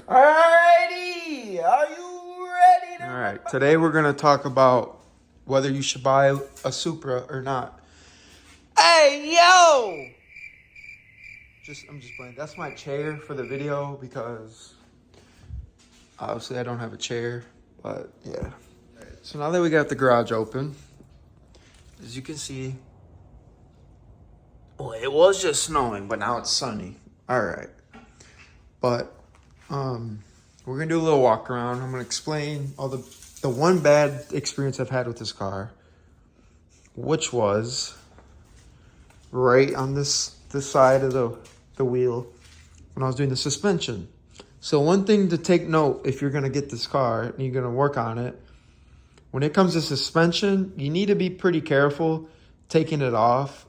Alrighty, are you ready to... All right, today we're gonna talk about whether you should buy a Supra or not. Hey, yo! I'm just playing. That's my chair for the video because obviously I don't have a chair, but yeah. All right, so now that we got the garage open, as you can see, well, it was just snowing, but now it's sunny. All right, but we're gonna do a little walk around. I'm gonna explain all the one bad experience I've had with this car, which was right on this side of the wheel when I was doing the suspension. So one thing to take note if you're gonna get this car and you're gonna work on it, when it comes to suspension, you need to be pretty careful taking it off.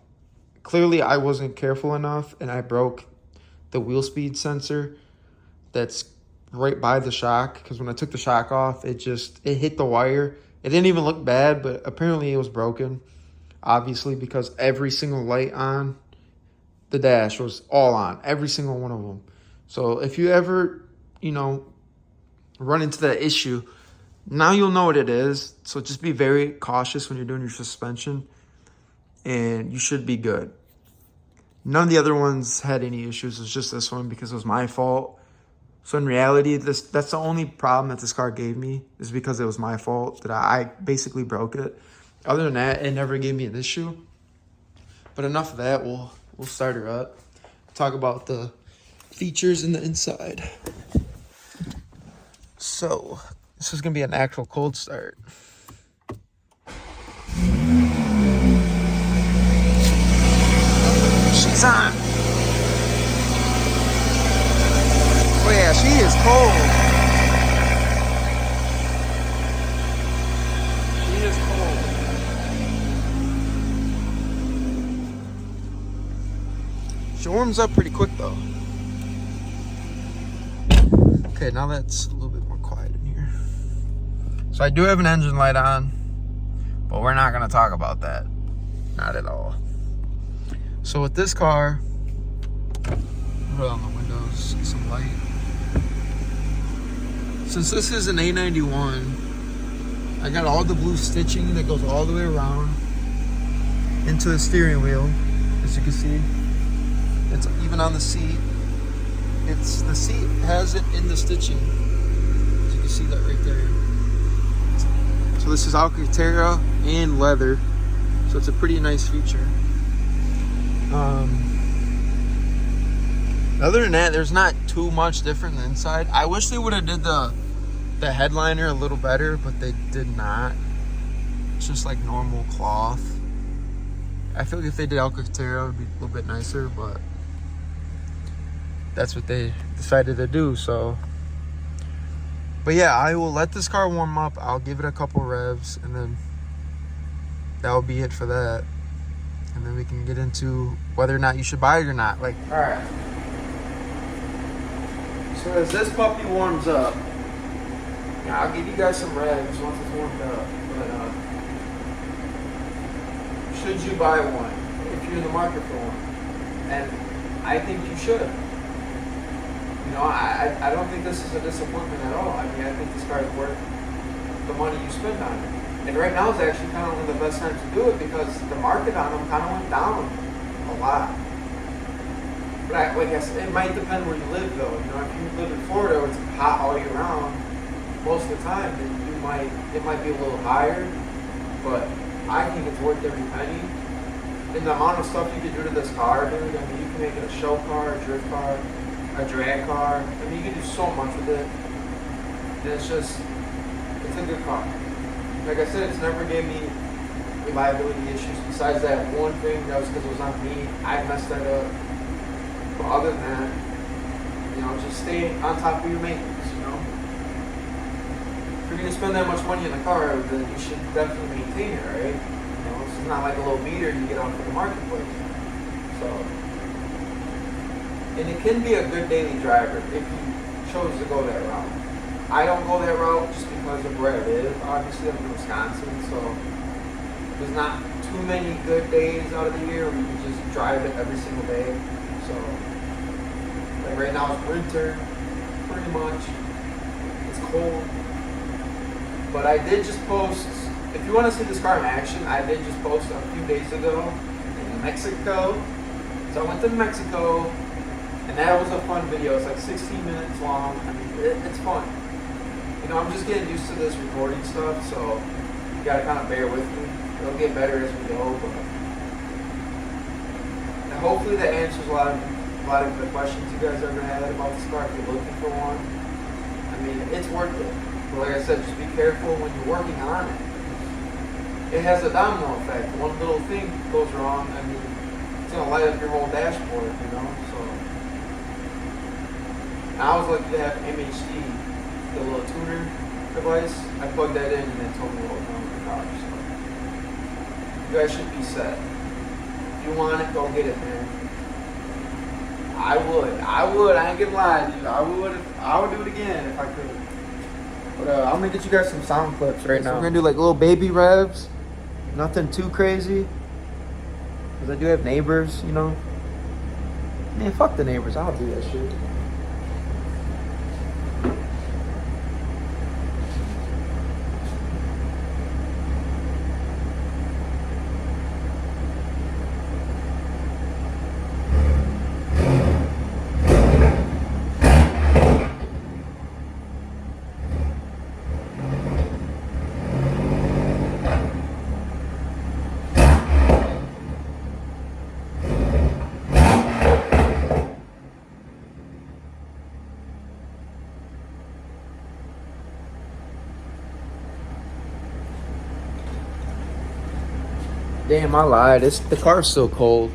Clearly I wasn't careful enough and I broke the wheel speed sensor that's right by the shock, because when I took the shock off, it hit the wire. It didn't even look bad, but apparently it was broken, obviously, because every single light on the dash was all on, every single one of them. So if you ever, run into that issue, now you'll know what it is. So just be very cautious when you're doing your suspension, and you should be good. None of the other ones had any issues. It's just this one because it was my fault. So in reality, that's the only problem that this car gave me, is because it was my fault that I basically broke it. Other than that, it never gave me an issue. But enough of that. We'll start her up. Talk about the features in the inside. So this is gonna be an actual cold start. She's on. Oh yeah, she is cold. She is cold. She warms up pretty quick though. Okay, now that's a little bit more quiet in here. So I do have an engine light on, but we're not gonna talk about that. Not at all. So with this car, put it on the windows, get some light. Since this is an A91, I got all the blue stitching that goes all the way around into the steering wheel, as you can see. It's even on the seat. The seat has it in the stitching. As you can see that right there. So this is Alcantara and leather. So it's a pretty nice feature. Other than that, there's not too much different than inside. I wish they would have did the headliner a little better, but they did not. It's just like normal cloth. I feel like if they did Alcantara, it would be a little bit nicer, but that's what they decided to do. So, but yeah, I will let this car warm up. I'll give it a couple revs, and then that'll be it for that. And then we can get into whether or not you should buy it or not. All right. So as this puppy warms up, I'll give you guys some revs once it's warmed up. But should you buy one if you're in the market for one? And I think you should. I don't think this is a disappointment at all. I mean, I think this car is worth the money you spend on it. And right now is actually kind of one of the best times to do it because the market on them kind of went down a lot. But like I said, it might depend where you live though. If you live in Florida where it's hot all year round, most of the time, then it might be a little higher. But I think it's worth every penny. And the amount of stuff you can do to this car, dude, I mean, you can make it a show car, a drift car, a drag car. I mean, you can do so much with it. And it's a good car. Like I said, it's never gave me reliability issues. Besides that one thing, that was because it was on me. I messed that up. But other than that, just stay on top of your maintenance, If you're going to spend that much money in a car, then you should definitely maintain it, right? This is not like a little meter you get off of the marketplace. So, and it can be a good daily driver if you chose to go that route. I don't go that route just because of where I live. Obviously, I'm in Wisconsin, so there's not too many good days out of the year where you can just drive it every single day. So, like right now it's winter. pretty much. It's cold. But I did just post, if you want to see this car in action, I did just post a few days ago in Mexico. So I went to Mexico, and that was a fun video. It's like 16 minutes long. I mean, it's fun. You know, I'm just getting used to this recording stuff, so you gotta kind of bear with me. It'll get better as we go, but and hopefully that answers a lot of the questions you guys ever had about this car if you're looking for one. I mean, it's worth it. But like I said, just be careful when you're working on it. It has a domino effect. One little thing goes wrong, I mean, it's gonna light up your whole dashboard, you know. So and I was lucky to have MHD, the little tuner device. I plugged that in and it told me what was wrong with the car. So you guys should be set. If you want it, go get it, man. I would. I ain't gonna lie to you. I would do it again if I could. But I'm gonna get you guys some sound clips right now. So we're gonna do like little baby revs. Nothing too crazy. Cause I do have neighbors, you know. Man, fuck the neighbors. I'll do that shit. Damn, I lied. The car's still cold.